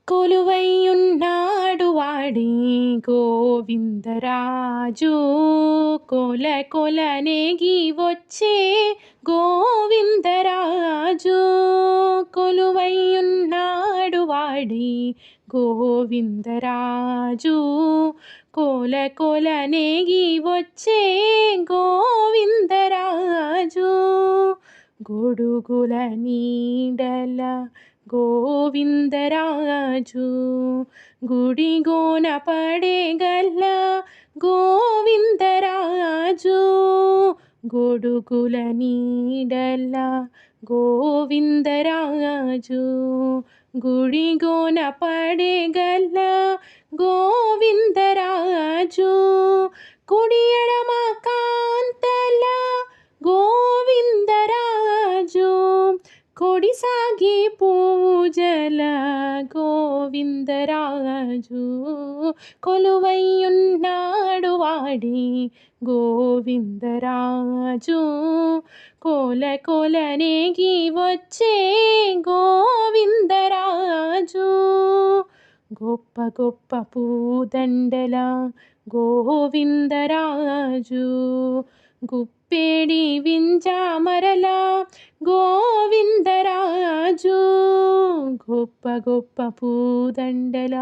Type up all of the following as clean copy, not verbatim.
కొలువైయున్నాడు వాడి గోవిందరాజు, కొల కొలనేగి వచ్చే గోవిందరాజు. కొలువైయున్నాడు వాడి గోవిందరాజు, కొల కొలనేగి వచ్చే గోవిందరాజు. గొడుగుల నీడల గోవిందరాజు, గుడిగోన పడేగల్ల గోవిందరాజు. గొడుగుల నీడల గోవిందరాజు, గుడిగోన పడేగల్ల గోవిందరాజు. కుడి ఎడమ కాంతల గోవిందరాజు, కొడి సాగి పూజల గోవిందరాజు. కొలువైయున్నాడు వాడి గోవిందరాజు, కొల కొలనేగి వచ్చే గోవిందరాజు. గొప్ప గొప్ప పూదండల గోవిందరాజు, గుప్పెడి వింజామరల గోవిందరాజు. గొప్ప గొప్ప పూదండల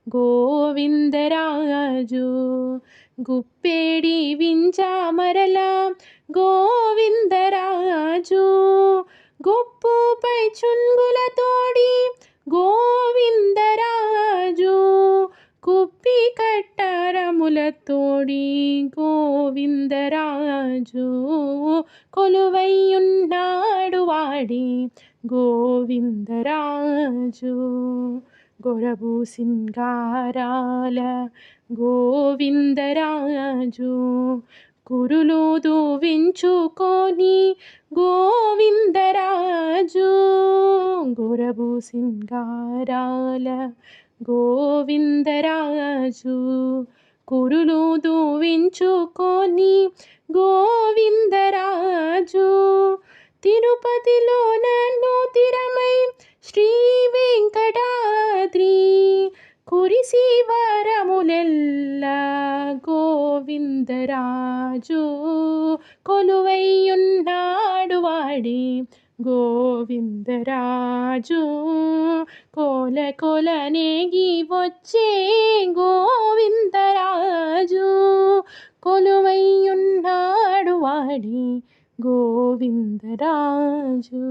గోవిందరాజు, గుప్పెడి వింజామరల గోవిందరాజు. గొప్పుపై చుంగుల తోడి గోవిందరాజు, కుప్పి కట్టరముల తోడి గోవిందరాజు. కొలువైయున్నాడు వాడి గోవిందరాజు, గొరబు సింగారాల గోవిందరాజు. కురులు దూవించుకొని గోవిందరాజు, గొరబు సింగారాల గోవిందరాజు. కురులు దూవించుకొని గోవిందరాజు. తిరుపతిలో నన్ను తిరమై శ్రీ వెంకటాద్రి, కురిసి వరములెల్ల గోవిందరాజు. కొలువైయున్నాడు వాడి గోవిందరాజు, కొల కొలనేగి వచ్చే గోవిందరాజు. కొలువైయున్నాడు వాడి గోవిందరాజు.